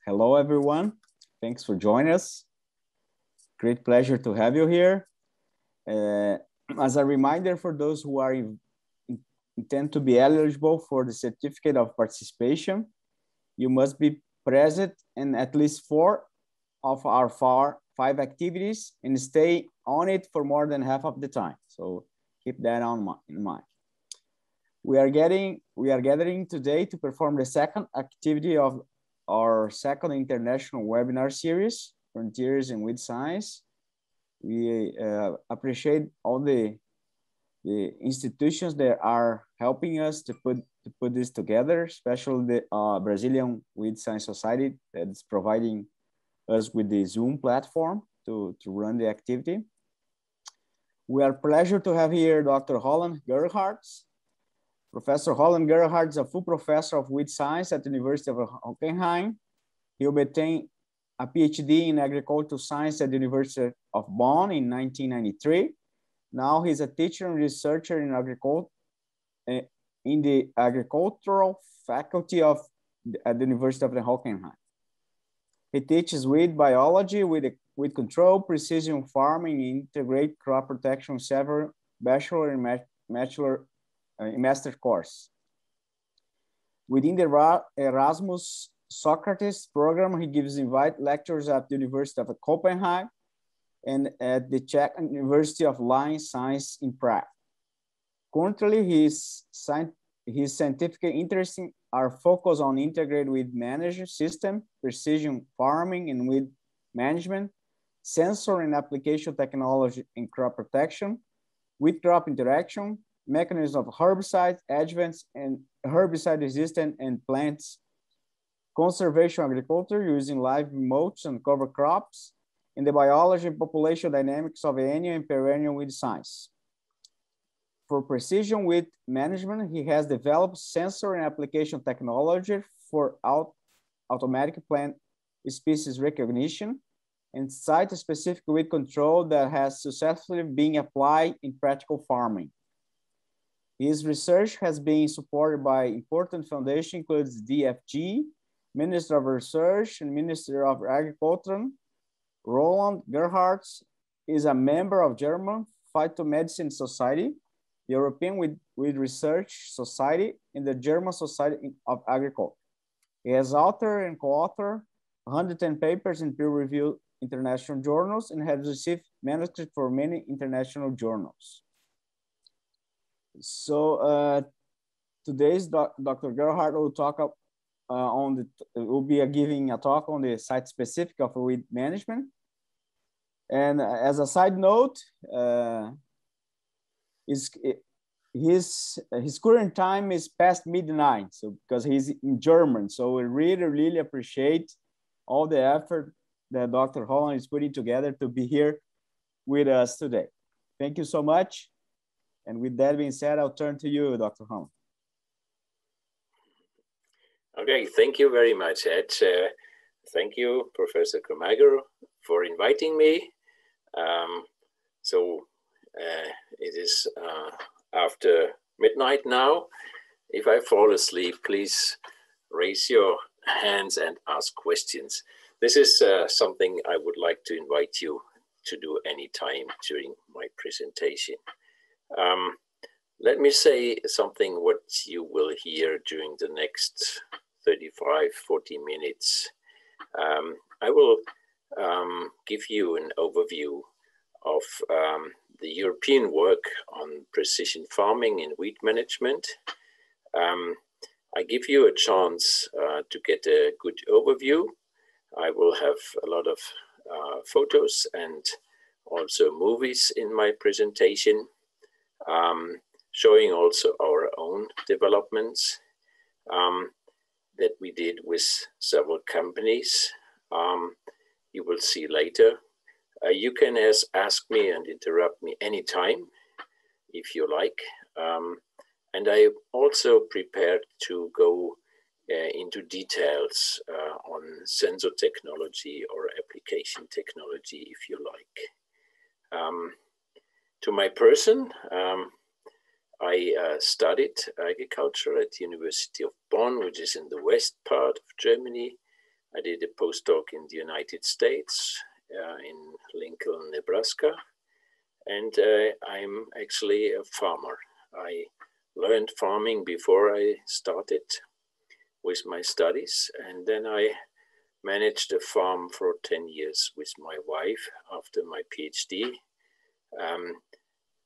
Hello, everyone. Thanks for joining us. Great pleasure to have you here. As a reminder for those who are intend to be eligible for the certificate of participation, you must be present in at least 4 of our 5 activities and stay on it for more than half of the time. So keep that in mind. We are gathering today to perform the second activity of our second international webinar series, Frontiers in Weed Science. We appreciate all the institutions that are helping us to put this together, especially the Brazilian Weed Science Society that is providing us with the Zoom platform to run the activity. We are pleased to have here Dr. Roland Gerhards. Professor Roland Gerhards is a full professor of weed science at the University of Hoeing. He obtained a PhD in agricultural science at the University of Bonn in 1993. Now he's a teacher and researcher in agriculture in the agricultural faculty at the University of Hoeing. He teaches weed biology, weed control, precision farming, integrate crop protection, several bachelor and master course. Within the Erasmus Socrates program, he gives invite lectures at the University of Copenhagen and at the Czech University of Life Science in Prague. Currently, his scientific interests are focused on integrated weed management system, precision farming and weed management, sensor and application technology in crop protection, weed crop interaction, mechanism of herbicides, adjuvants, and herbicide resistant and plants, conservation agriculture using live mulch and cover crops, and the biology and population dynamics of annual and perennial weed science. For precision weed management, he has developed sensor and application technology for automatic plant species recognition and site-specific weed control that has successfully been applied in practical farming. His research has been supported by important foundations, includes DFG, Minister of Research, and Minister of Agriculture. Roland Gerhards is a member of German Phytomedicine Society, the European Weed Research Society, and the German Society of Agriculture. He has authored and co-authored 110 papers in peer-reviewed international journals and has received manuscripts for many international journals. So today's Dr. Gerhard will talk will be giving a talk on the site specific of weed management. And as a side note, his current time is past midnight, so because he's in German. So we really appreciate all the effort that Dr. Roland is putting together to be here with us today. Thank you so much. And with that being said, I'll turn to you, Dr. Roland. Okay, thank you very much, Ed. Thank you, Professor Cremagger, for inviting me. It is after midnight now. If I fall asleep, please raise your hands and ask questions. This is something I would like to invite you to do anytime during my presentation. Let me say something what you will hear during the next 35-40 minutes. I will give you an overview of the European work on precision farming and weed management. I give you a chance to get a good overview. I will have a lot of photos and also movies in my presentation, showing also our own developments that we did with several companies. You will see later. You can ask me and interrupt me anytime if you like. And I also prepared to go into details on sensor technology or application technology if you like. To my person, I studied agriculture at the University of Bonn, which is in the west part of Germany. I did a postdoc in the United States, in Lincoln, Nebraska, and I'm actually a farmer. I learned farming before I started with my studies, and then I managed a farm for 10 years with my wife after my PhD.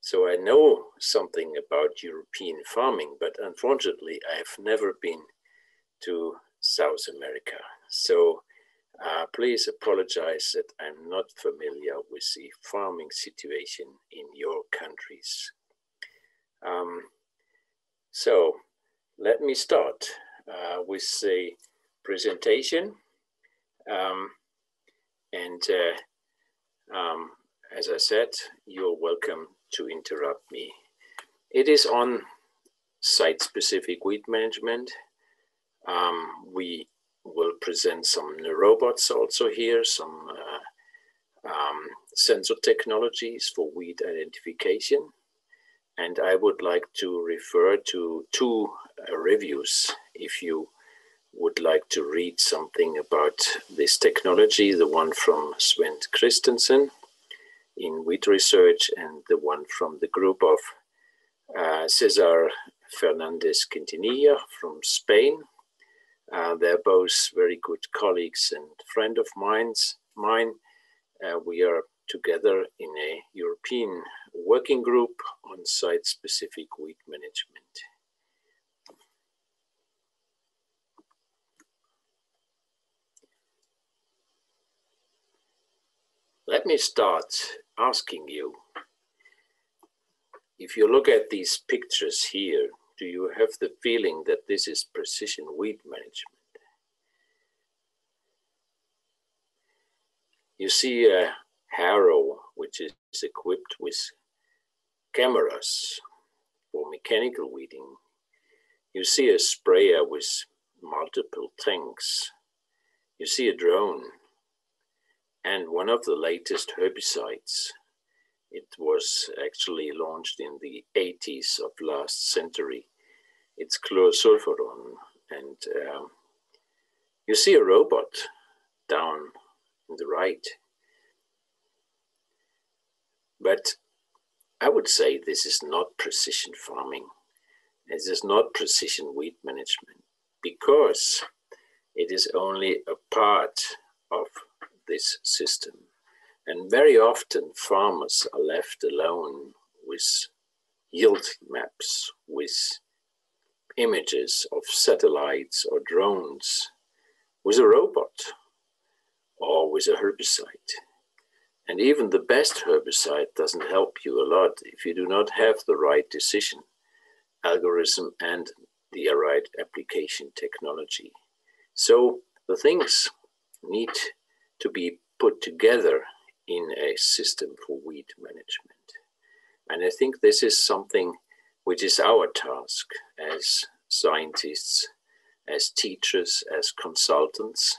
So I know something about European farming, but unfortunately I have never been to South America. So please apologize that I'm not familiar with the farming situation in your countries. So let me start with the presentation. As I said, you're welcome to interrupt me. It is on site-specific weed management. We will present some robots also here, some sensor technologies for weed identification. And I would like to refer to two reviews if you would like to read something about this technology, the one from Sven Christensen in Wheat Research and the one from the group of Cesar Fernandez Quintanilla from Spain. They're both very good colleagues and friend of mine. We are together in a European working group on site-specific weed management. Let me start asking you, if you look at these pictures here, do you have the feeling that this is precision weed management? You see a harrow which is equipped with cameras for mechanical weeding. You see a sprayer with multiple tanks. You see a drone and one of the latest herbicides. It was actually launched in the 80s of last century. It's chlorsulfuron, and you see a robot down on the right. But I would say this is not precision farming. This is not precision weed management because it is only a part of this system. And very often farmers are left alone with yield maps, with images of satellites or drones, with a robot or with a herbicide. And even the best herbicide doesn't help you a lot if you do not have the right decision algorithm and the right application technology. So the things need to be put together in a system for weed management. And I think this is something which is our task as scientists, as teachers, as consultants,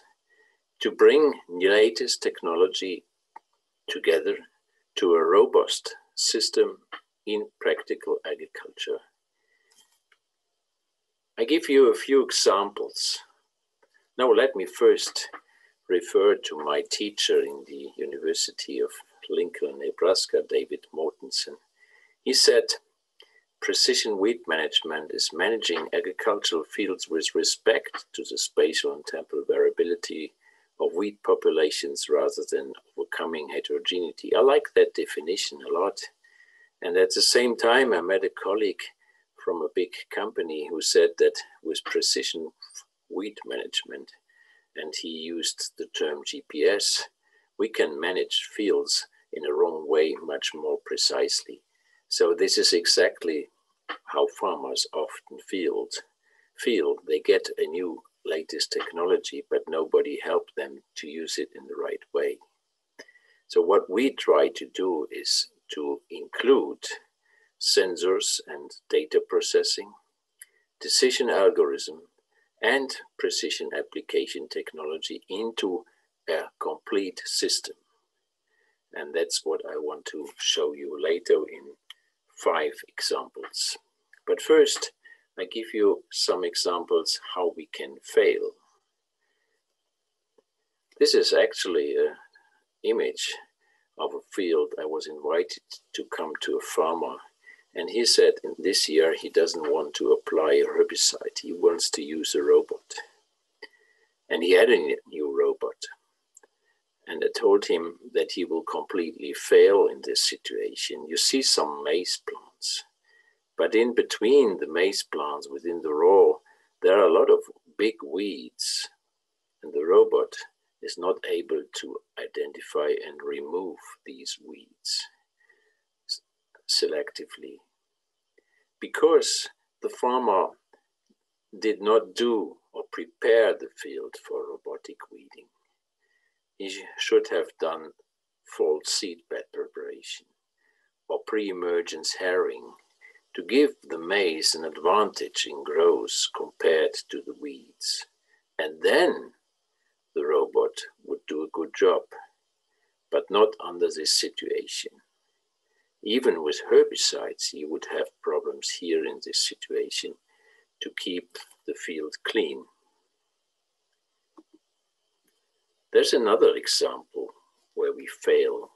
to bring the latest technology together to a robust system in practical agriculture. I give you a few examples. Now let me first refer to my teacher in the University of Lincoln, Nebraska, David Mortensen. He said, precision weed management is managing agricultural fields with respect to the spatial and temporal variability of weed populations rather than overcoming heterogeneity. I like that definition a lot. And at the same time, I met a colleague from a big company who said that with precision weed management, and he used the term GPS, we can manage fields in a wrong way much more precisely. So this is exactly how farmers often feel. They get a new latest technology, but nobody helped them to use it in the right way. So what we try to do is to include sensors and data processing, decision algorithm, and precision application technology into a complete system. And that's what I want to show you later in 5 examples. But first, I give you some examples how we can fail. This is actually an image of a field. I was invited to come to a farmer, and he said in this year he doesn't want to apply a herbicide. He wants to use a robot. And he had a new robot. And I told him that he will completely fail in this situation. You see some maize plants, but in between the maize plants within the row, there are a lot of big weeds, and the robot is not able to identify and remove these weeds selectively, because the farmer did not do or prepare the field for robotic weeding. He should have done fall seedbed preparation or pre-emergence harrowing to give the maize an advantage in growth compared to the weeds. And then the robot would do a good job, but not under this situation. Even with herbicides, you would have problems here in this situation to keep the field clean. There's another example where we fail.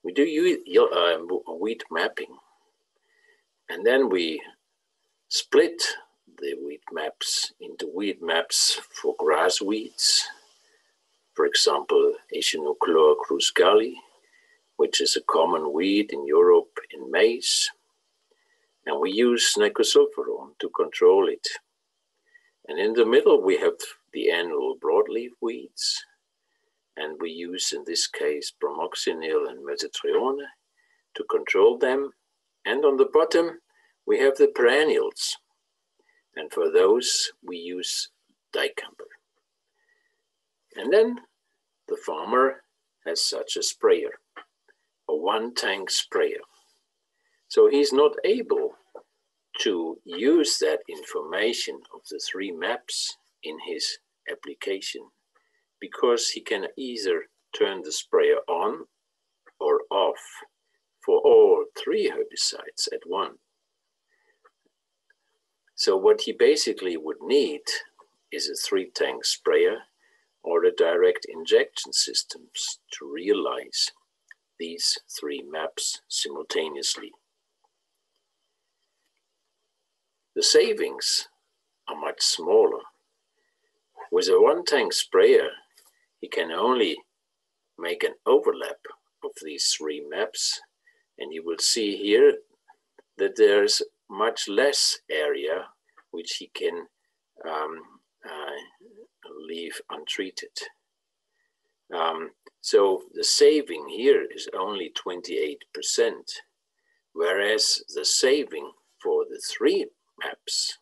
We do weed mapping, and then we split the weed maps into weed maps for grass weeds, for example, Echinochlora cruzgali, which is a common weed in Europe in maize, and we use nicosulfuron to control it. And in the middle we have the annual broadleaf weeds, and we use in this case bromoxynil and mesotrione to control them. And on the bottom we have the perennials, and for those we use dicamba. And then the farmer has such a sprayer, a one-tank sprayer. So he's not able to use that information of the three maps in his application, because he can either turn the sprayer on or off for all three herbicides at once. So what he basically would need is a three-tank sprayer or a direct injection systems to realize these three maps simultaneously. The savings are much smaller. With a one-tank sprayer, he can only make an overlap of these three maps, and you will see here that there's much less area which he can leave untreated. So the saving here is only 28%, whereas the saving for the three maps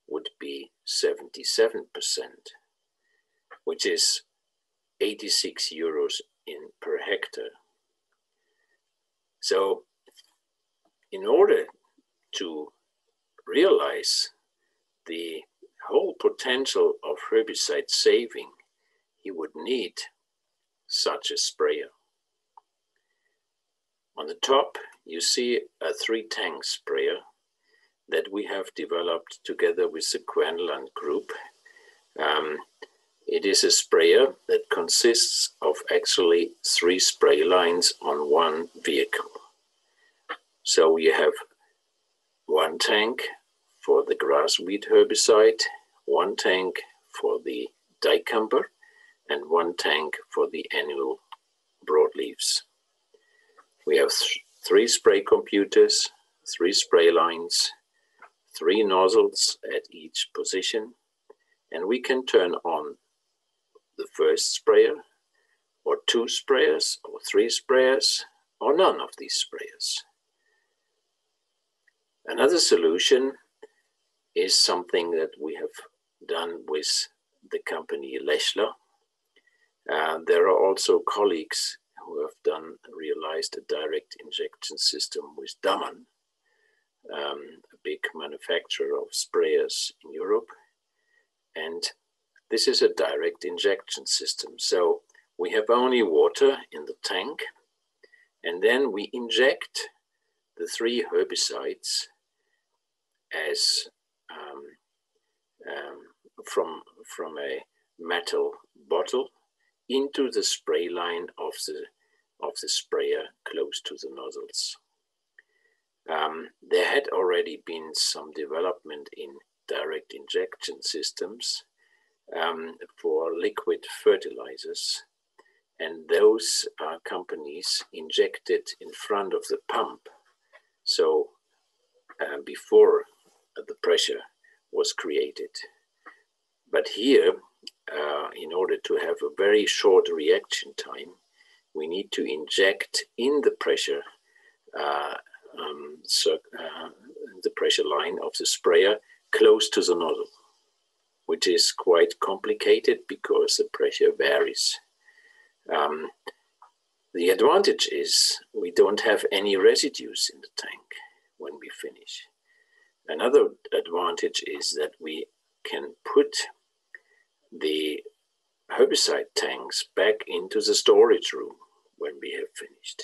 would be 77%, which is 86 euros per hectare. So in order to realize the whole potential of herbicide saving, he would need such a sprayer. On the top, you see a three-tank sprayer that we have developed together with the Convolutional group. It is a sprayer that consists of actually three spray lines on one vehicle. So you have one tank for the grassweed herbicide, one tank for the dicamba, and one tank for the annual broadleaves. We have three spray computers, three spray lines, three nozzles at each position, and we can turn on the first sprayer, or two sprayers, or three sprayers, or none of these sprayers. Another solution is something that we have done with the company Lechler. There are also colleagues who have realized a direct injection system with Daman, a big manufacturer of sprayers in Europe. And this is a direct injection system. So we have only water in the tank, and then we inject the three herbicides as from a metal bottle into the spray line of the sprayer close to the nozzles. There had already been some development in direct injection systems for liquid fertilizers, and those companies injected in front of the pump, so before the pressure was created. But here, in order to have a very short reaction time, we need to inject in the pressure the pressure line of the sprayer close to the nozzle, which is quite complicated because the pressure varies. The advantage is we don't have any residues in the tank when we finish. Another advantage is that we can put the herbicide tanks back into the storage room when we have finished.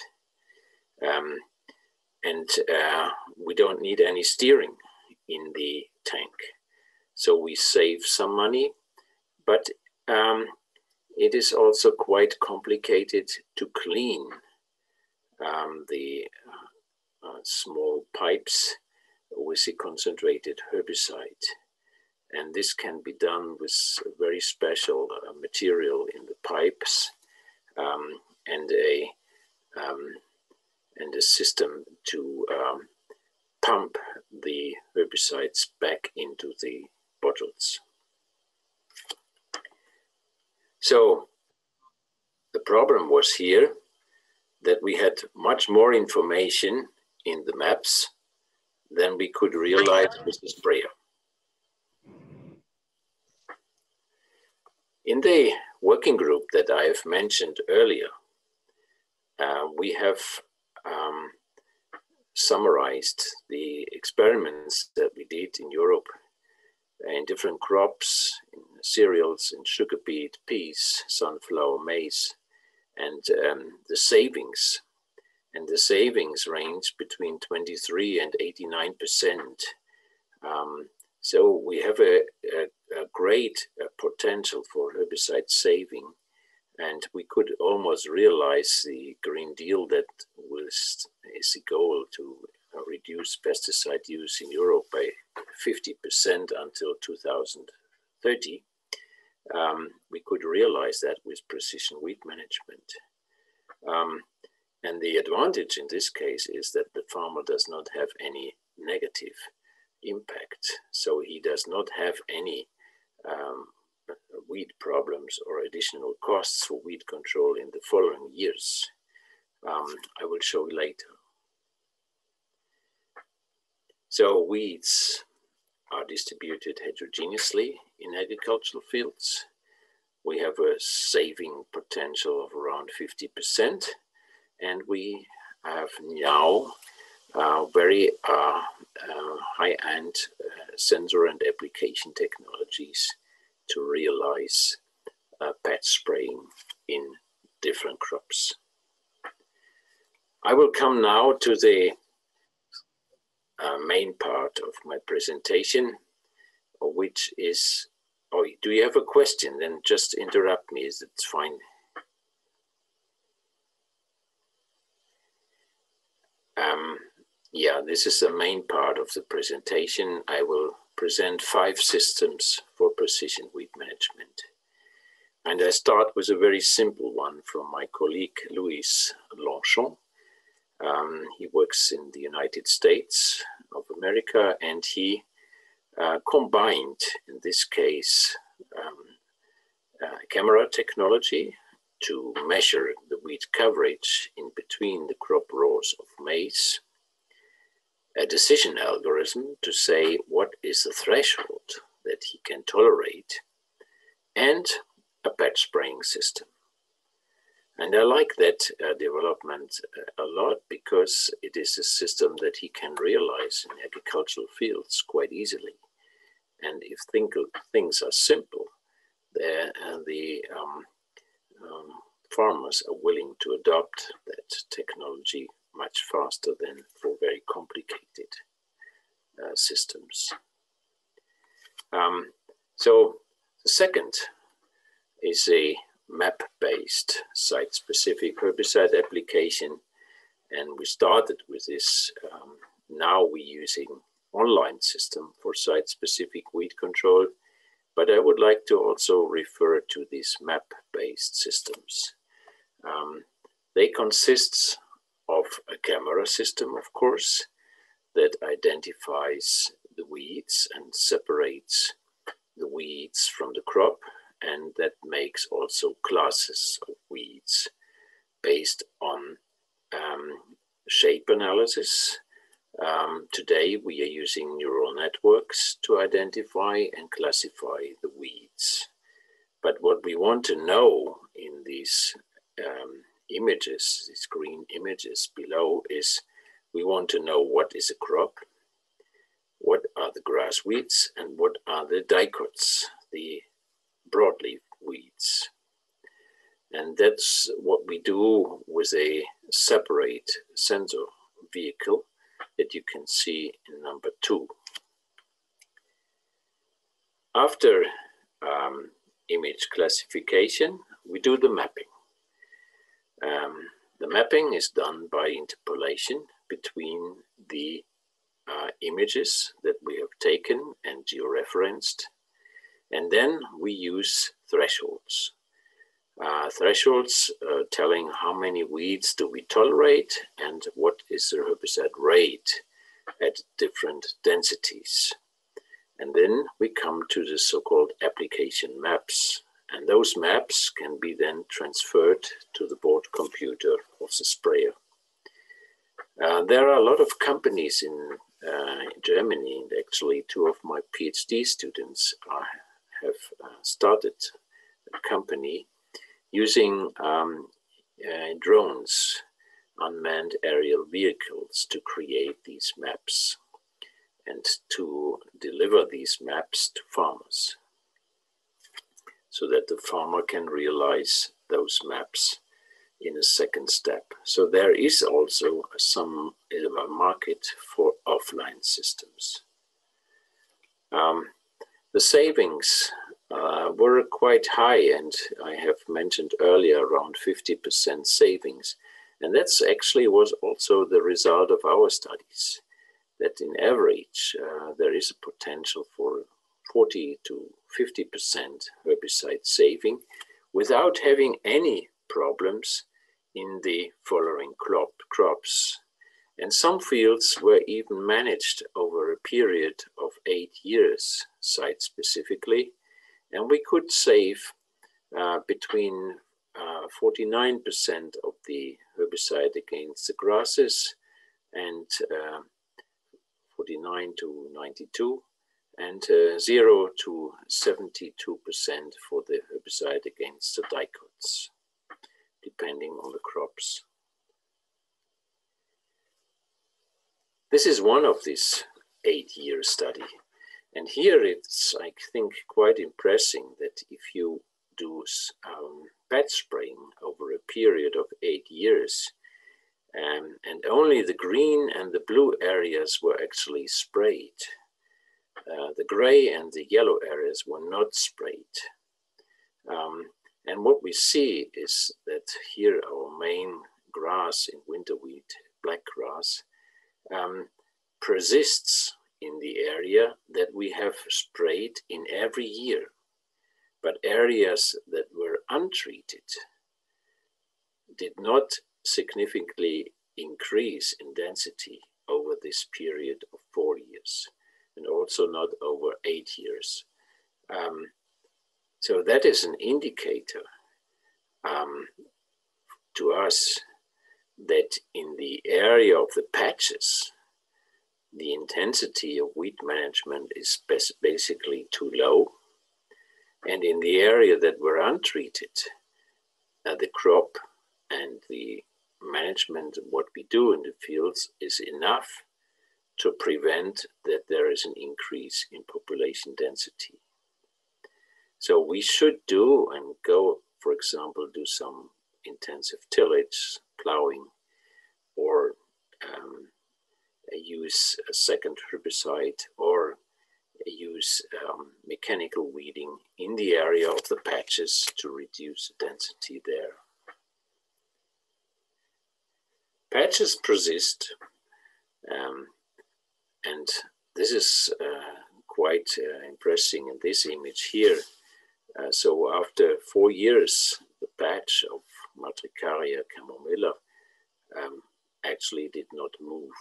We don't need any steering in the tank. So we save some money, but it is also quite complicated to clean the small pipes with the concentrated herbicide. And this can be done with a very special material in the pipes and a system to pump the herbicides back into the bottles. So the problem was here that we had much more information in the maps than we could realize with the sprayer. In the working group that I have mentioned earlier, we have summarized the experiments that we did in Europe in different crops, in cereals, in sugar beet, peas, sunflower, maize, and the savings. And the savings range between 23 and 89%. So we have a great potential for herbicide saving, and we could almost realize the Green Deal that is the goal to reduce pesticide use in Europe by 50% until 2030. We could realize that with precision weed management. And the advantage in this case is that the farmer does not have any negative impact. So he does not have any weed problems or additional costs for weed control in the following years. I will show you later. So weeds are distributed heterogeneously in agricultural fields. We have a saving potential of around 50%. And we have now very high-end sensor and application technologies to realize patch spraying in different crops. I will come now to the main part of my presentation, which is, oh, do you have a question? Then just interrupt me, it's fine. Yeah, this is the main part of the presentation. I will present 5 systems for precision weed management. And I start with a very simple one from my colleague, Louis Longchamp. He works in the United States of America, and he combined, in this case, camera technology to measure the weed coverage in between the crop rows of maize, a decision algorithm to say what is the threshold that he can tolerate, and a patch spraying system. And I like that development a lot because it is a system that he can realize in agricultural fields quite easily. And if things are simple, the farmers are willing to adopt that technology much faster than for very complicated systems. So the second is a map-based site-specific herbicide application, and we started with this. Now we're using online system for site-specific weed control, but I would like to also refer to these map-based systems. They consist of a camera system, of course, that identifies the weeds and separates the weeds from the crop, and that makes also classes of weeds based on shape analysis. Today we are using neural networks to identify and classify the weeds. But what we want to know in these images, these green images below, is we want to know what is a crop, what are the grass weeds, and what are the dicots, the broadleaf weeds. And that's what we do with a separate sensor vehicle that you can see in number 2. After image classification, we do the mapping. The mapping is done by interpolation between the images that we have taken and georeferenced, and then we use thresholds. Thresholds telling how many weeds do we tolerate and what is the herbicide rate at different densities. And then we come to the so-called application maps. And those maps can be then transferred to the board computer of the sprayer. There are a lot of companies in Germany, and actually 2 of my PhD students have started a company using drones, unmanned aerial vehicles, to create these maps and to deliver these maps to farmers, so that the farmer can realize those maps in a second step. So there is also some market for offline systems. The savings were quite high, and I have mentioned earlier around 50% savings. And that's actually was also the result of our studies, that in average there is a potential for 40 to 50% herbicide saving without having any problems in the following crops. And some fields were even managed over a period of 8 years, site-specifically, and we could save between 49% of the herbicide against the grasses and 49 to 92, and 0 to 72% for the herbicide against the dicots, depending on the crops. This is one of this 8-year study. And here it's, I think, quite impressive that if you do batch spraying over a period of 8 years, and only the green and the blue areas were actually sprayed, the gray and the yellow areas were not sprayed. And what we see is that here our main grass in winter wheat, black grass, persists in the area that we have sprayed in every year. But areas that were untreated did not significantly increase in density over this period of 4 years, and also not over 8 years. So that is an indicator to us that in the area of the patches, the intensity of weed management is basically too low. And in the area that were untreated, the crop and the management of what we do in the fields is enough to prevent that there is an increase in population density. So we should do and go, for example, do some intensive tillage, plowing, or use a second herbicide, or use mechanical weeding in the area of the patches to reduce the density there. Patches persist, and this is quite impressive in this image here. So after 4 years, the patch of Matricaria camomilla actually did not move.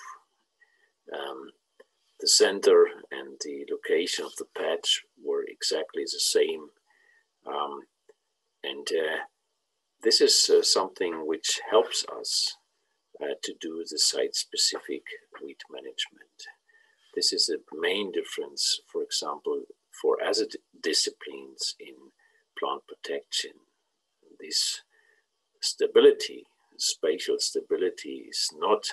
The center and the location of the patch were exactly the same. This is something which helps us to do the site-specific weed management. This is a main difference, for example, for other disciplines in plant protection. This stability, spatial stability, is not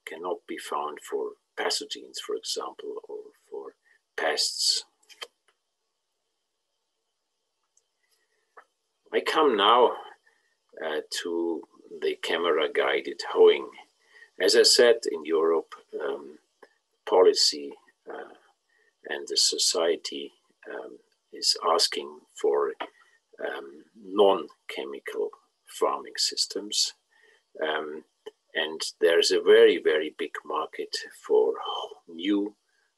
cannot be found for pathogens, for example, or for pests. I come now to the camera-guided hoeing. As I said, in Europe, policy and the society is asking for non-chemical farming systems. And there's a very, very big market for new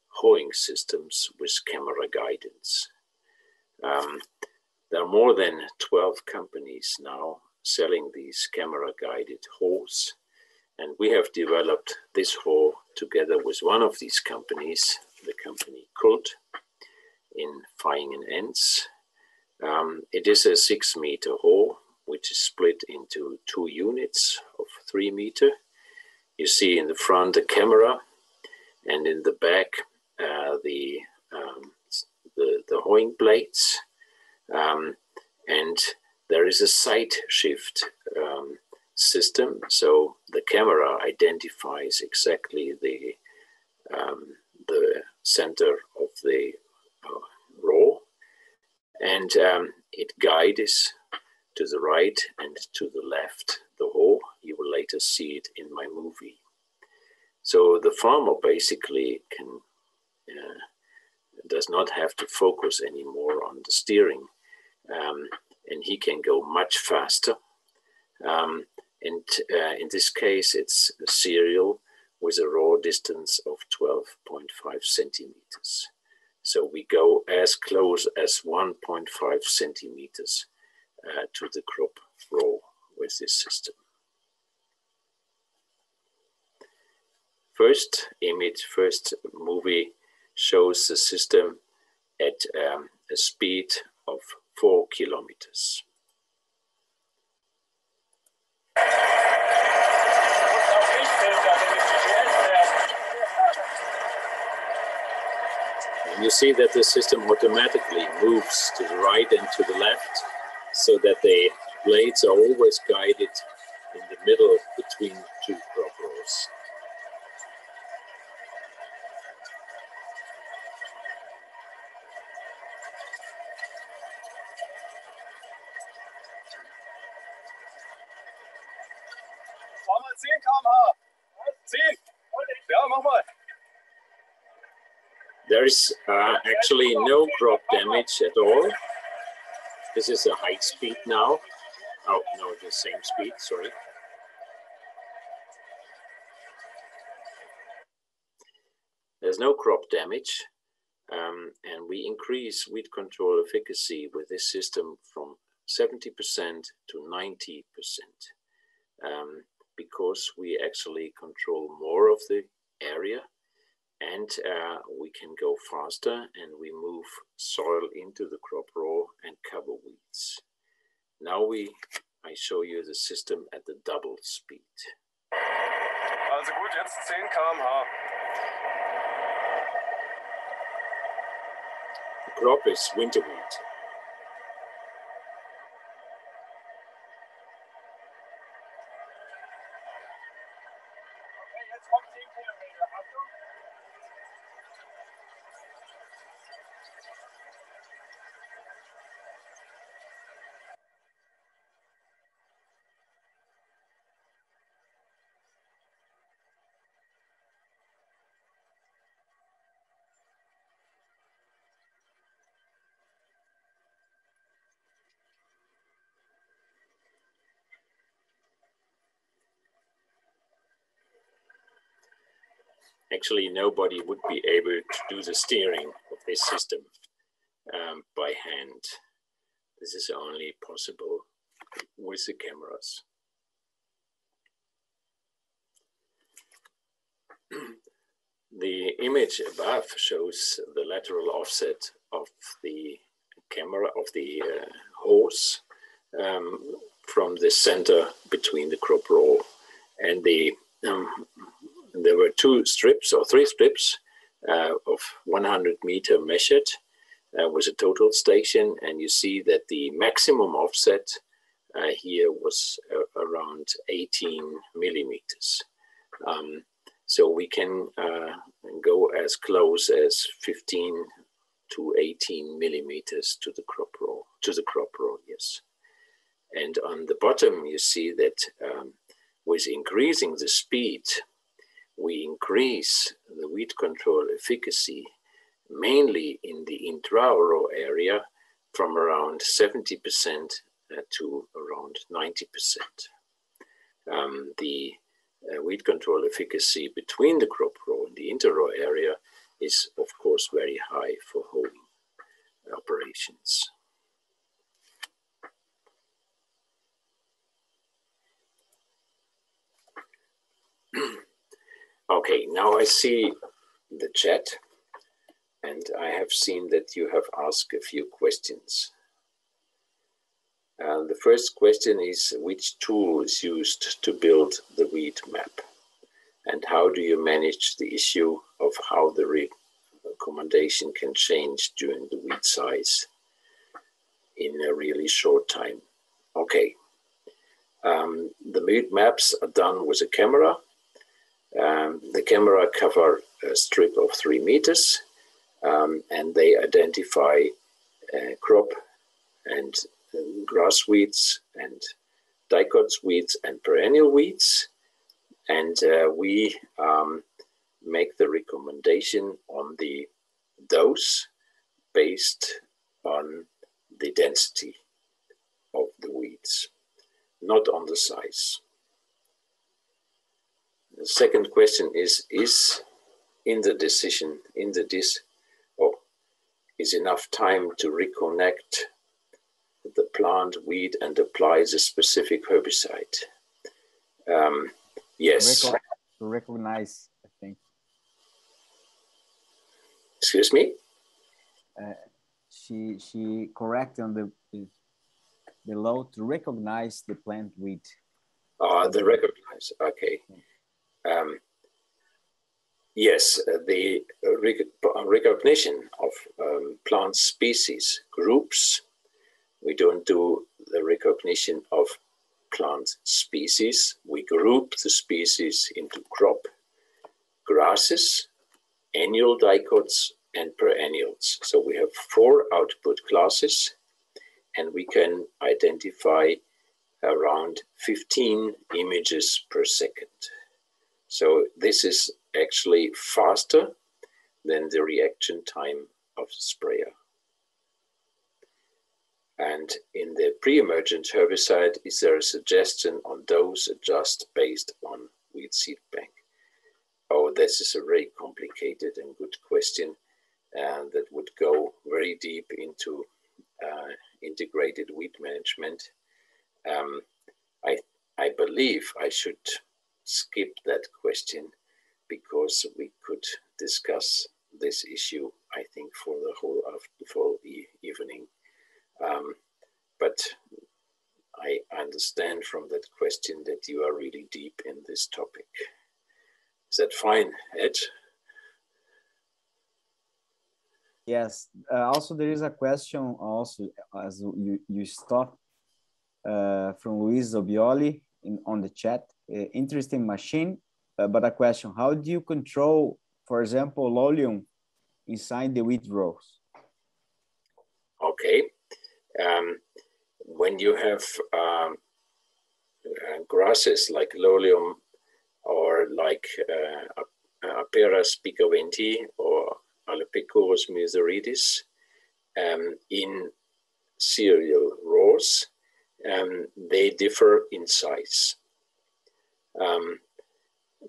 hoeing systems with camera guidance. There are more than 12 companies now selling these camera-guided hoes, and we have developed this hoe together with one of these companies, the company Kult, in Hoeing and Enns. It is a 6-meter hoe, which is split into 2 units of 3 meters. You see in the front a camera, and in the back the hoeing blades. And there is a side shift system, so the camera identifies exactly the center of the row, and it guides to the right and to the left the hoe. You will later see it in my movie. So the farmer basically does not have to focus anymore on the steering, and he can go much faster. In this case, it's a serial with a raw distance of 12.5 centimeters. So we go as close as 1.5 centimeters to the crop row with this system. First image, first movie shows the system at a speed of 4 kilometers. And you see that the system automatically moves to the right and to the left, so that the blades are always guided in the middle between 2 crop rows. There is actually no crop damage at all. This is a high speed now. Oh, no, the same speed, sorry. There's no crop damage, and we increase weed control efficacy with this system from 70% to 90%, because we actually control more of the area, and we can go faster, and we move soil into the crop row and cover weeds. Now I show you the system at the double speed. Also gut, jetzt 10 km/h. The crop is winter wheat. Actually, nobody would be able to do the steering of this system by hand. This is only possible with the cameras. The image above shows the lateral offset of the camera of the hose from the center between the crop row, and there were 2 strips or 3 strips of 100 meter measured with a total station, and you see that the maximum offset here was around 18 millimeters. So we can go as close as 15 to 18 millimeters to the crop row, yes. And on the bottom, you see that with increasing the speed, we increase the weed control efficacy, mainly in the intra-row area, from around 70% to around 90%. The weed control efficacy between the crop row and the inter-row area is, of course, very high for hoeing operations. Okay, now I see the chat, and I have seen that you have asked a few questions. The first question is, which tool is used to build the weed map? And how do you manage the issue of how the recommendation can change during the weed size in a really short time? Okay, the weed maps are done with a camera. The camera covers a strip of 3 meters, and they identify crop and grass weeds and dicots weeds and perennial weeds, and we make the recommendation on the dose based on the density of the weeds, not on the size. The second question is enough time to reconnect the plant weed and apply the specific herbicide? Yes. To recognize, I think. Excuse me? She corrected on the below to recognize the plant weed. The recognize, okay. Yes, the recognition of plant species groups. We don't do the recognition of plant species. We group the species into crop, grasses, annual dicots, and perennials. So we have 4 output classes, and we can identify around 15 images per second. So this is actually faster than the reaction time of the sprayer. And in the pre-emergent herbicide, is there a suggestion on dose adjust based on weed seed bank? Oh, this is a very complicated and good question that would go very deep into integrated weed management. I believe I should skip that question because we could discuss this issue, I think, for the whole evening. But I understand from that question that you are really deep in this topic. Is that fine, Ed? Yes. Also, there is a question also as you stop from Luis Obioli on the chat. Interesting machine, but a question: how do you control, for example, lolium inside the wheat rows? Okay. When you have grasses like lolium or like Apera spicaventi or Alopecorus musaridis in cereal rows, they differ in size.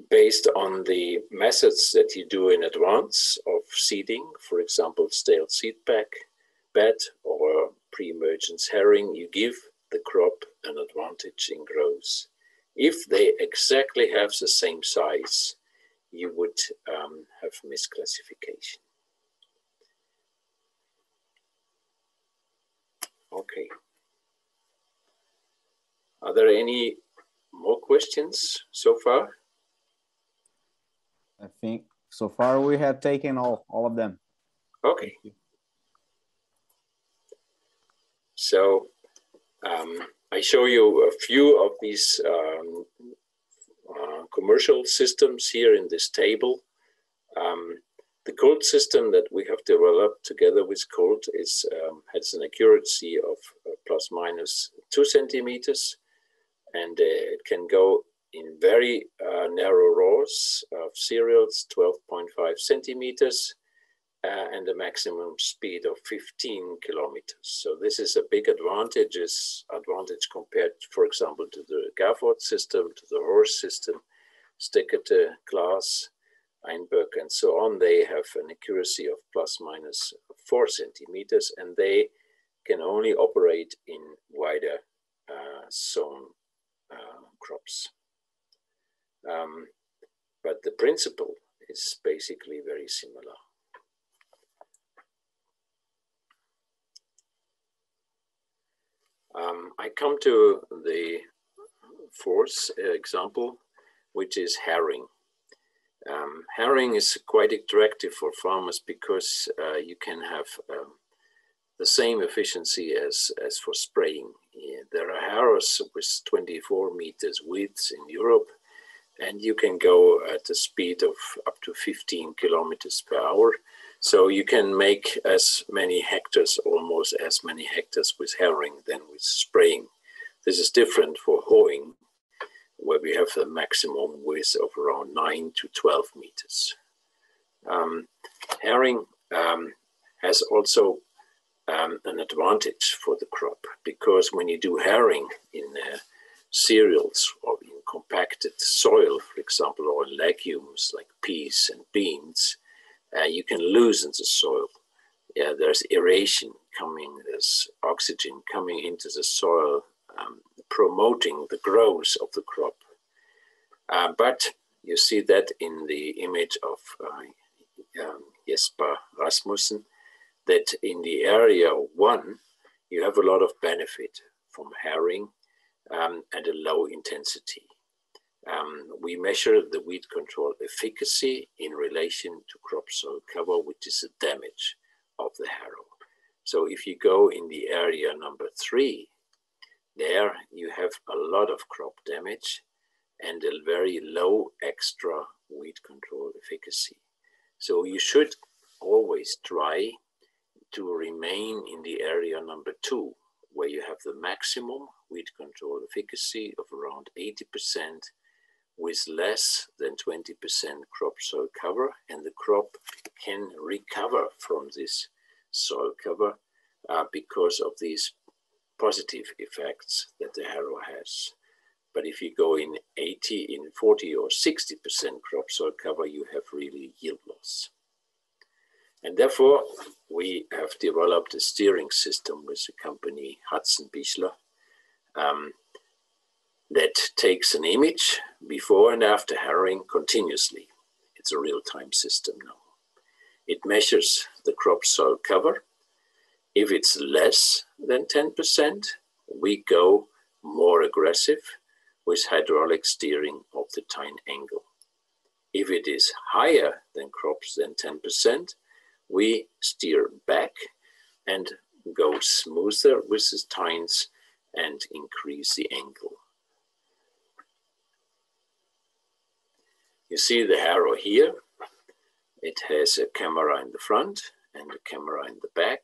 based on the methods that you do in advance of seeding, for example, stale seed bed or pre-emergence herring, you give the crop an advantage in growth. If they exactly have the same size, you would have misclassification. Okay. Are there any more questions so far? I think so far we have taken all of them. Okay. So I show you a few of these commercial systems here in this table. The cold system that we have developed together with cold is has an accuracy of plus minus 2 centimeters, and it can go in very narrow rows of cereals, 12.5 centimeters, and a maximum speed of 15 kilometers. So this is a big advantage compared, for example, to the Gafford system, to the Horse system, Steckerte, Klaas, Einberg, and so on. They have an accuracy of plus minus 4 centimeters, and they can only operate in wider zone crops. But the principle is basically very similar. I come to the fourth example, which is herring. Herring is quite attractive for farmers because you can have the same efficiency as for spraying. There are harrows with 24 meters width in Europe, and you can go at a speed of up to 15 kilometers per hour. So you can make as many hectares, almost as many hectares with herring than with spraying. This is different for hoeing, where we have a maximum width of around 9 to 12 meters. Herring has also an advantage for the crop, because when you do herring in cereals or in compacted soil, for example, or legumes like peas and beans, you can loosen the soil. Yeah, there's aeration coming, there's oxygen coming into the soil, promoting the growth of the crop. But you see that in the image of Jesper Rasmussen, that in the area 1, you have a lot of benefit from herring at a low intensity. We measure the weed control efficacy in relation to crop soil cover, which is the damage of the harrow. So if you go in the area number 3, there you have a lot of crop damage and a very low extra weed control efficacy. So you should always try to remain in the area number 2, where you have the maximum weed control efficacy of around 80% with less than 20% crop soil cover, and the crop can recover from this soil cover because of these positive effects that the harrow has. But if you go in 80, in 40 or 60% crop soil cover, you have really yield loss. And therefore, we have developed a steering system with the company Hudson Bichler that takes an image before and after harrowing continuously. It's a real-time system now. It measures the crop soil cover. If it's less than 10%, we go more aggressive with hydraulic steering of the tine angle. If it is higher than crops than 10%, we steer back and go smoother with the tines and increase the angle. You see the harrow here. It has a camera in the front and a camera in the back.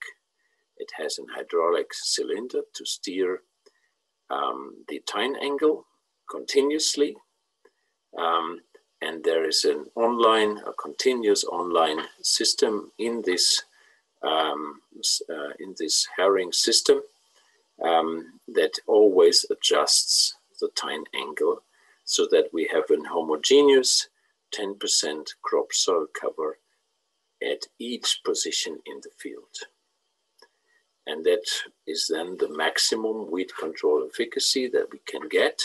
It has an hydraulic cylinder to steer the tine angle continuously. And there is a continuous online system in this herring system that always adjusts the tine angle so that we have an homogeneous 10% crop soil cover at each position in the field. And that is then the maximum weed control efficacy that we can get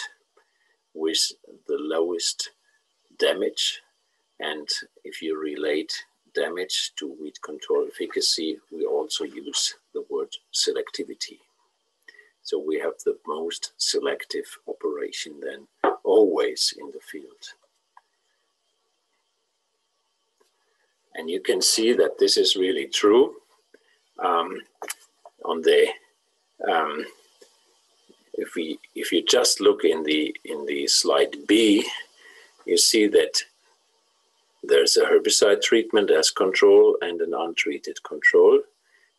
with the lowest damage. And if you relate damage to weed control efficacy, we also use the word selectivity. So we have the most selective operation then always in the field. And you can see that this is really true. If you just look in the slide B, you see that there's a herbicide treatment as control and an untreated control.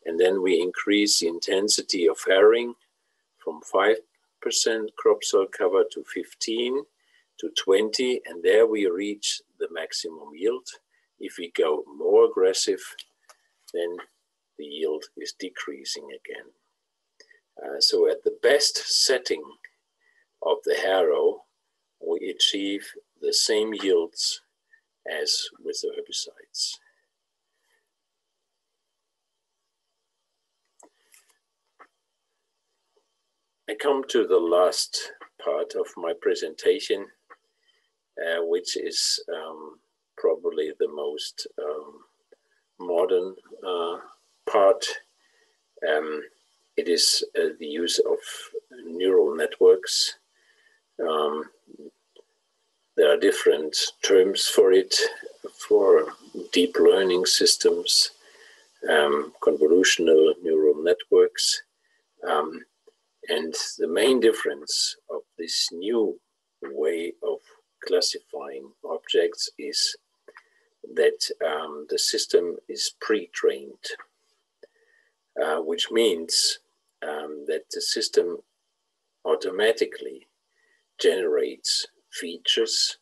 And then we increase the intensity of herring from 5% crop soil cover to 15 to 20, and there we reach the maximum yield. If we go more aggressive, then the yield is decreasing again. So at the best setting of the harrow, we achieve the same yields as with the herbicides. I come to the last part of my presentation, which is probably the most modern part. It is the use of neural networks. There are different terms for it, for deep learning systems, convolutional neural networks. And the main difference of this new way of classifying objects is that the system is pre-trained, which means that the system automatically generates features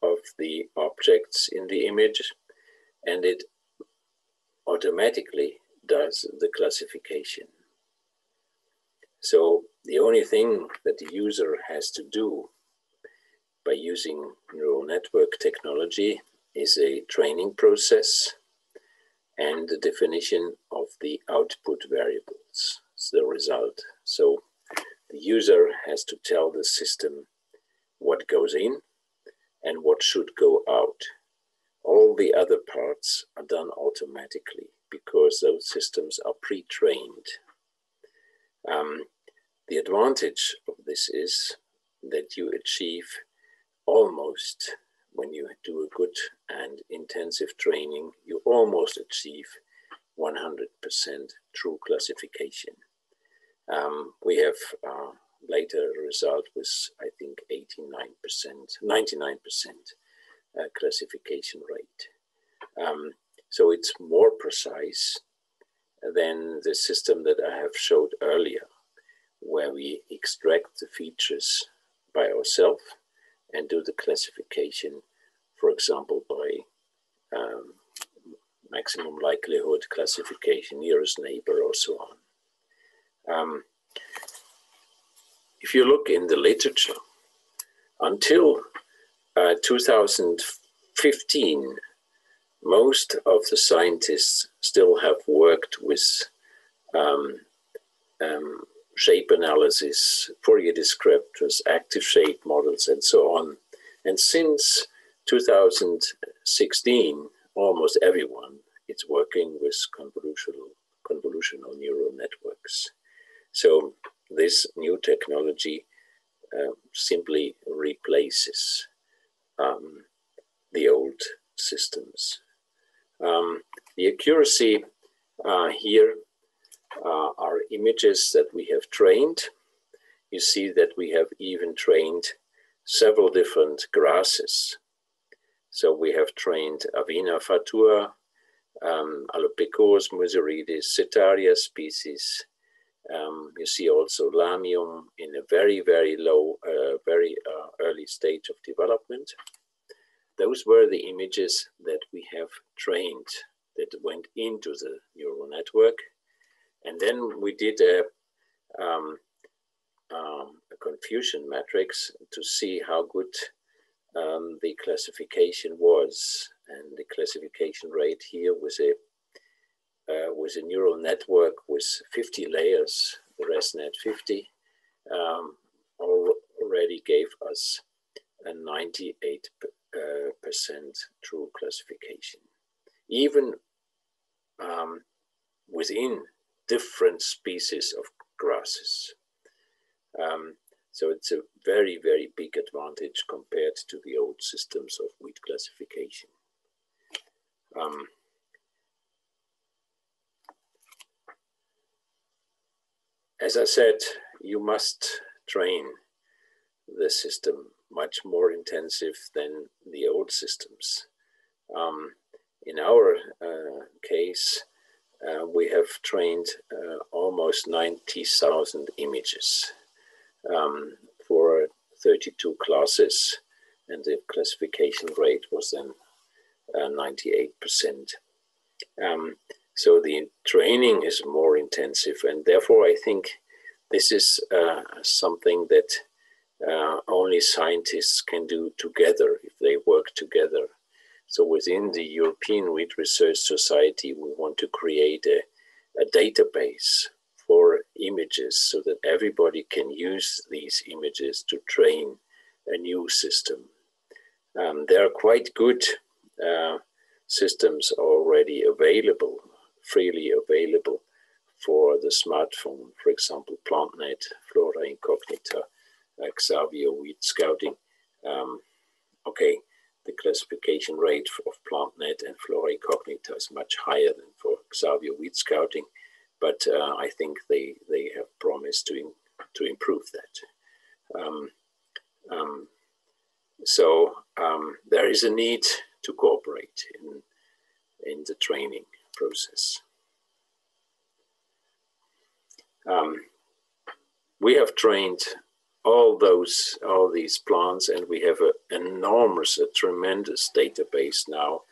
of the objects in the image, and it automatically does the classification. So the only thing that the user has to do by using neural network technology is a training process and the definition of the output variables. It's the result. So the user has to tell the system what goes in and what should go out. All the other parts are done automatically because those systems are pre-trained. The advantage of this is that you achieve almost, when you do a good and intensive training, you almost achieve 100% true classification. We have later a result with, I think, 99% classification rate. So it's more precise than the system that I have showed earlier, where we extract the features by ourselves and do the classification, for example, by maximum likelihood classification, nearest neighbor, or so on. If you look in the literature, until 2015, most of the scientists still have worked with shape analysis, Fourier descriptors, active shape models, and so on. And since 2016, almost everyone is working with convolutional neural networks. So this new technology simply replaces the old systems. The accuracy here are images that we have trained. You see that we have even trained several different grasses. So we have trained Avena fatua, Alopicos museridis, Setaria species. You see also Lamium in a very, very low, very early stage of development. Those were the images that we have trained that went into the neural network. And then we did a confusion matrix to see how good the classification was. And the classification rate here was a neural network with 50 layers, the ResNet 50, already gave us a 98% true classification. Even within different species of grasses. So it's a very, very big advantage compared to the old systems of weed classification. As I said, you must train the system much more intensive than the old systems. In our case, we have trained almost 90,000 images for 32 classes, and the classification rate was then 98%. So the training is more intensive, and therefore I think this is something that only scientists can do together if they work together. So within the European Wheat Research Society, we want to create a database for images so that everybody can use these images to train a new system. There are quite good systems already available, freely available for the smartphone. For example, PlantNet, Flora Incognita, Xavio Weed Scouting. Okay, the classification rate of PlantNet and Flora Incognita is much higher than for Xavio Weed Scouting, but I think they have promised to improve that. So there is a need to cooperate in the training process. We have trained all these plants, and we have a tremendous database now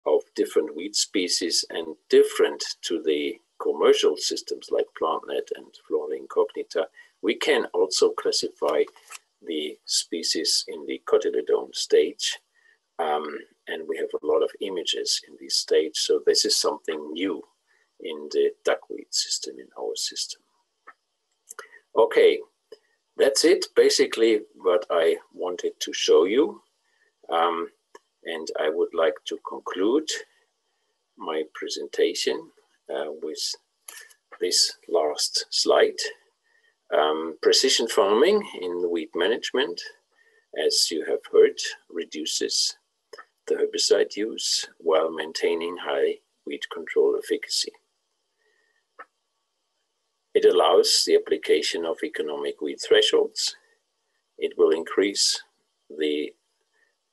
of different weed species, and different to the commercial systems like PlantNet and Flora Incognita. We can also classify the species in the cotyledon stage, and we have a lot of images in this stage. So this is something new in the duckweed system, in our system. Okay, that's it, basically what I wanted to show you. And I would like to conclude my presentation with this last slide. Precision farming in wheat management, as you have heard, reduces the herbicide use while maintaining high weed control efficacy. It allows the application of economic weed thresholds. It will increase the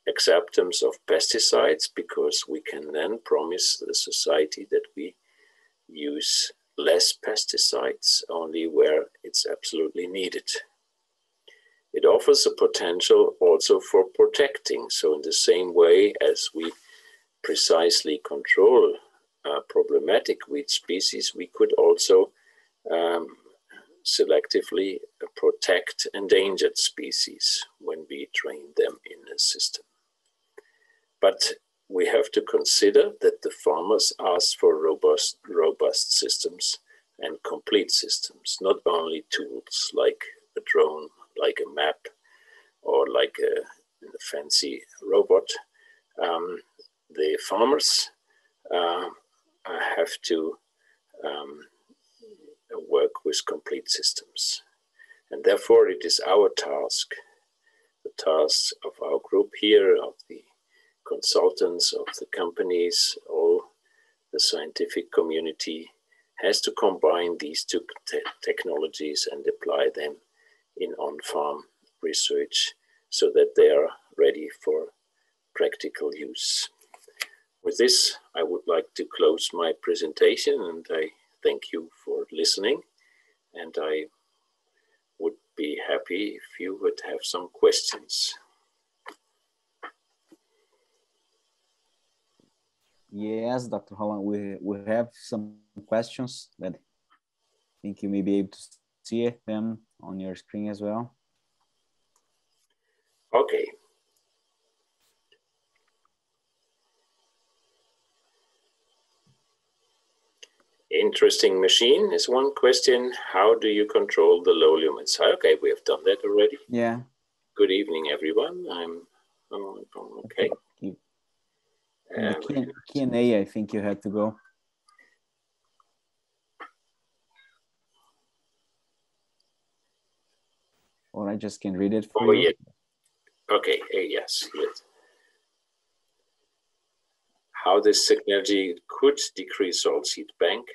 acceptance of pesticides, because we can then promise the society that we use less pesticides only where it's absolutely needed. It offers a potential also for protecting. So in the same way as we precisely control problematic weed species, we could also selectively protect endangered species when we train them in a system. But we have to consider that the farmers ask for robust systems and complete systems, not only tools like a drone, like a map, or like a fancy robot. The farmers have to work with complete systems. And therefore it is our task, the task of our group here, of the consultants, of the companies, all the scientific community, has to combine these two technologies and apply them in on-farm research so that they are ready for practical use. With this, I would like to close my presentation, and I thank you for listening, and I would be happy if you would have some questions. Yes, Dr. Roland, we have some questions that I think you may be able to see them on your screen as well. Okay. Interesting machine is one question. How do you control the low lumens? Okay, we have done that already. Yeah. Good evening, everyone. Okay. The Q&A, I think you had to go. Or I just can read it for you. Yeah. Okay, yes. How this technology could decrease soil seed bank?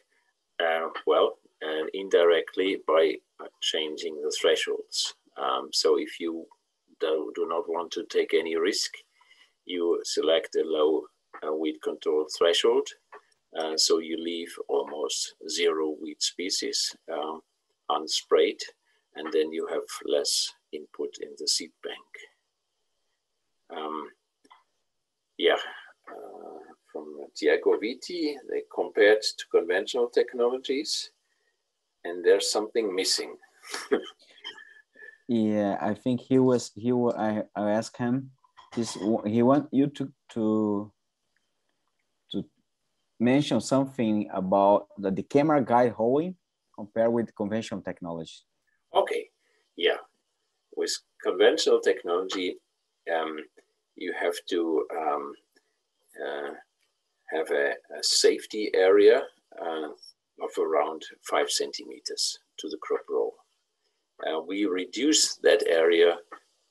Well, and indirectly by changing the thresholds. So if you do not want to take any risk, you select a low weed control threshold. So you leave almost 0 weed species unsprayed, and then you have less input in the seed bank. From Diego Vitti, they compared to conventional technologies, and there's something missing. Yeah, I think I asked him, he want you to mention something about the camera guide Hoeing compared with conventional technology. Okay, yeah. With conventional technology, you have to have a safety area of around 5 centimeters to the crop row. We reduce that area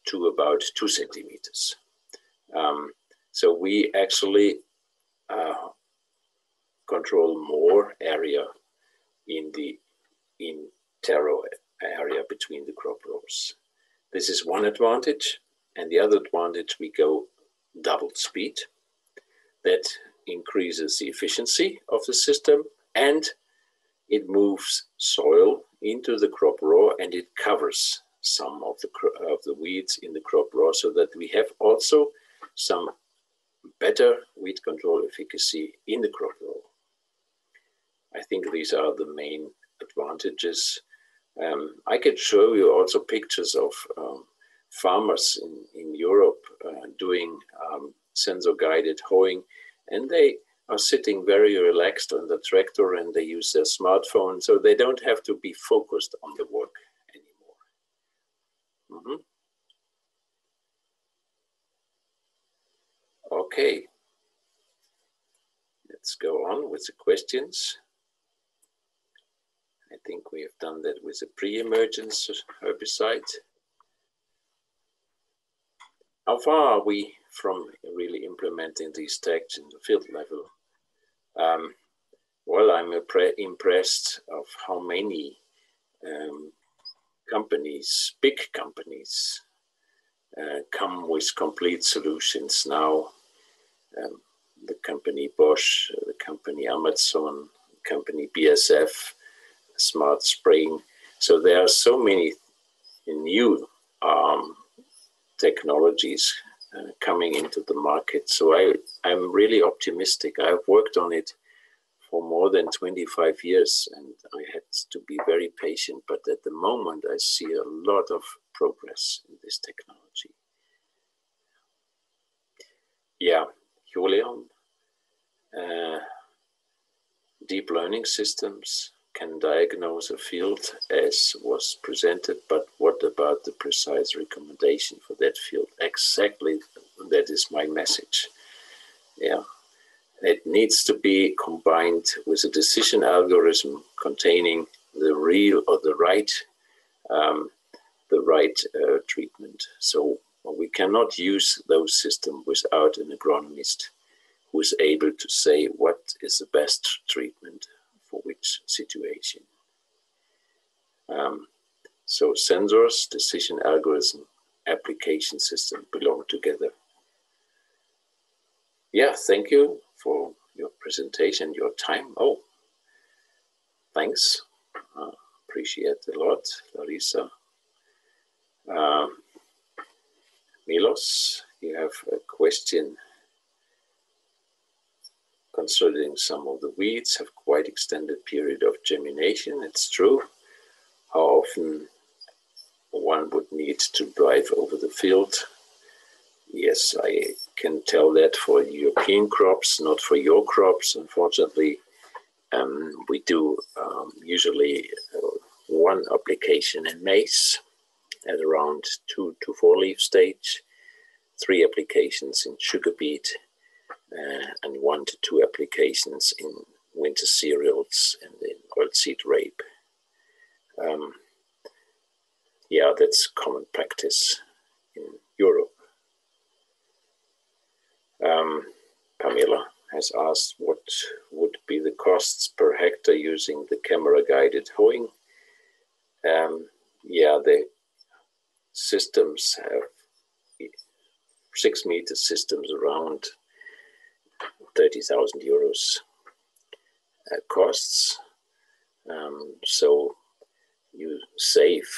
to about 2 centimeters. So we actually control more area in the taro area between the crop rows. This is one advantage, and the other advantage, we go double speed. That increases the efficiency of the system, and it moves soil into the crop row, and it covers some of the weeds in the crop row, so that we have also some better weed control efficacy in the crop row. I think these are the main advantages. I can show you also pictures of farmers in Europe doing sensor-guided hoeing, and they are sitting very relaxed on the tractor, and they use their smartphone, so they don't have to be focused on the work anymore. Okay, let's go on with the questions. I think we have done that with the pre-emergence herbicide. How far are we from really implementing these tags in the field level? Well, I'm impressed of how many companies, big companies, come with complete solutions now. The company Bosch, the company Amazon, the company BASF, smart spraying. So there are so many new technologies coming into the market. So I'm really optimistic. I've worked on it for more than 25 years, and I had to be very patient. But at the moment, I see a lot of progress in this technology. Yeah, Julian, deep learning systems can diagnose a field as was presented, but what about the precise recommendation for that field? Exactly, that is my message. Yeah, it needs to be combined with a decision algorithm containing the real or the right treatment. So we cannot use those systems without an agronomist who is able to say what is the best treatment for which situation. So sensors, decision algorithm, application system belong together. Yeah, thank you for your presentation, your time. Oh, thanks. Appreciate it a lot, Larissa. Milos, you have a question concerning some of the weeds have quite extended period of germination. It's true. How often one would need to drive over the field? Yes, I can tell that for European crops, not for your crops. Unfortunately, We do usually one application in maize at around 2 to 4 leaf stage, 3 applications in sugar beet, and 1 to 2 applications in winter cereals and in oilseed rape. Yeah, that's common practice in Europe. Pamela has asked what would be the costs per hectare using the camera-guided hoeing. Yeah, the systems have 6-meter systems around 30,000 euros costs. So you save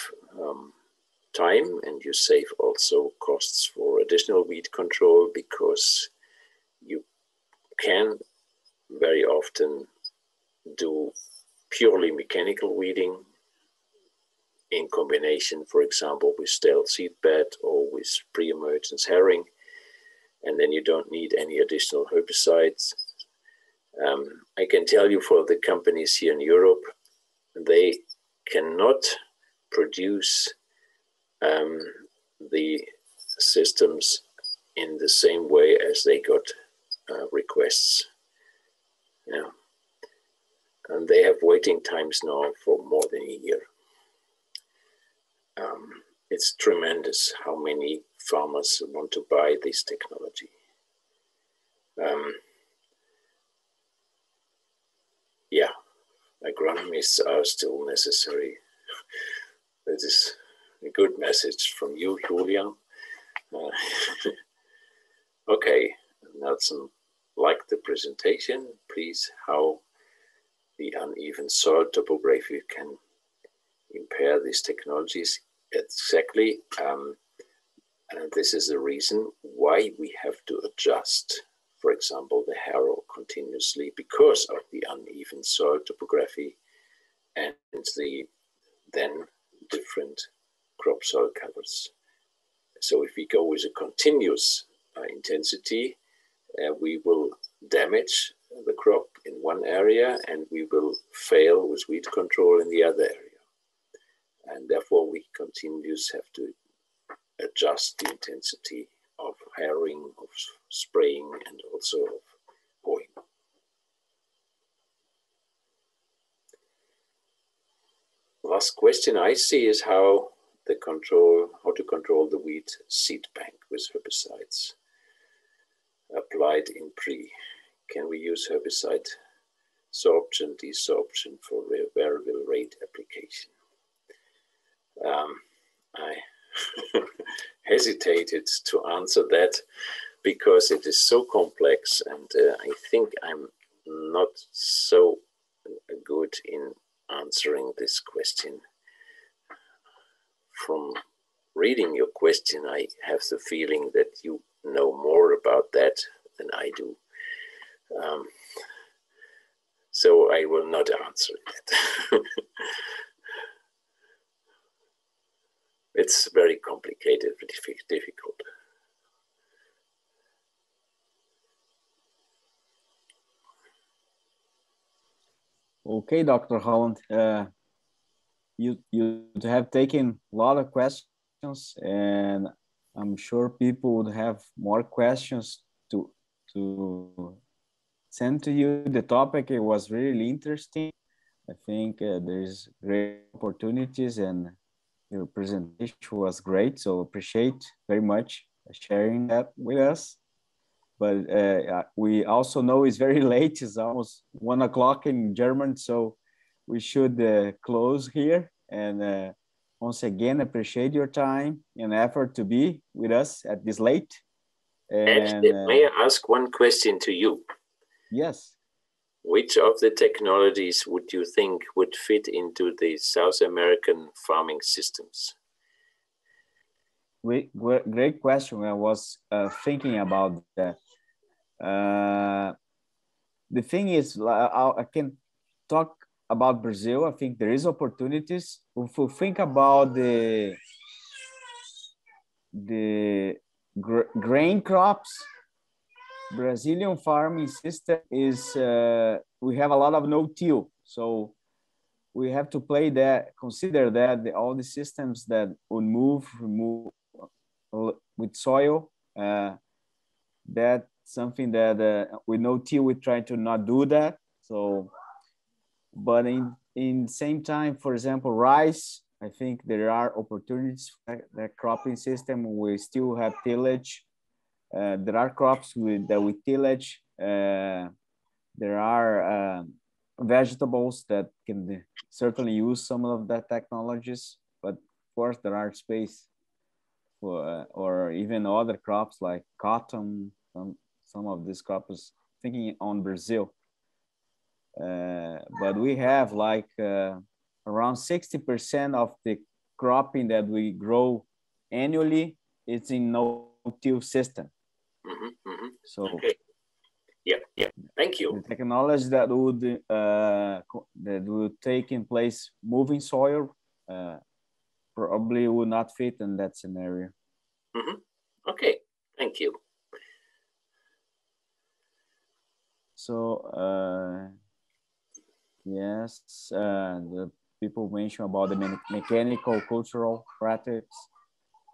time, and you save also costs for additional weed control, because you can very often do purely mechanical weeding in combination, for example, with stale seedbed or with pre-emergence herring, and then you don't need any additional herbicides. I can tell you, for the companies here in Europe, they cannot produce the systems in the same way as they got requests. Yeah. And they have waiting times now for more than a year. It's tremendous how many farmers want to buy this technology. Yeah, agronomists are still necessary. That is a good message from you, Julian. Okay, Nelson liked the presentation. Please, how the uneven soil topography can impair these technologies exactly. And this is the reason why we have to adjust, for example, the harrow continuously, because of the uneven soil topography and the then different crop soil covers. So if we go with a continuous intensity, we will damage the crop in one area, and we will fail with weed control in the other area. And therefore we continuously have to adjust the intensity of harrowing, of spraying, and also of hoeing. Last question I see is how to control the wheat seed bank with herbicides applied in pre. Can we use herbicide sorption, desorption for variable rate application? I hesitated to answer that because it is so complex, and I think I'm not so good in answering this question. From reading your question, I have the feeling that you know more about that than I do. So I will not answer that. It's very complicated, difficult. Okay, Dr. Holland, you have taken a lot of questions, and I'm sure people would have more questions to send to you. The topic, it was really interesting. I think there's great opportunities, and your presentation was great. So appreciate very much sharing that with us. But we also know it's very late. It's almost 1 o'clock in German, so we should close here. And once again, appreciate your time and effort to be with us at this late. And may I ask one question to you? Yes. Which of the technologies would you think would fit into the South American farming systems? Great question. I was thinking about that. The thing is, I can talk about Brazil. I think there is opportunities. If we think about the grain crops, Brazilian farming system is we have a lot of no-till. So we have to consider that all the systems that would remove with soil, that's something that with no-till, we try to not do that. So, but in the same time, for example, rice, I think there are opportunities for that cropping system. We still have tillage. There are crops that we tillage. There are vegetables that can certainly use some of that technologies, but of course there are space for, or even other crops like cotton, some of these crops, thinking on Brazil. But we have like around 60% of the cropping that we grow annually, it's in no-till system. So okay. Yeah, thank you. The technology that would take in place moving soil probably would not fit in that scenario. Okay, thank you. So yes, the people mentioned about the mechanical cultural practice.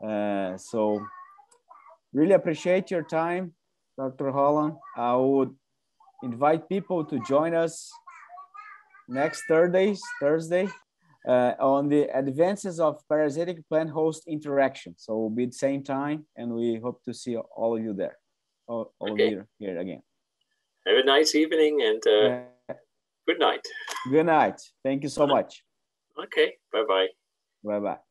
So really appreciate your time, Dr. Holland. I would invite people to join us next Thursday on the advances of parasitic plant host interaction. So we'll be at the same time, and we hope to see all of you there, all of you here again. Have a nice evening and good night. Good night. Thank you so much. Okay, bye-bye. Bye-bye.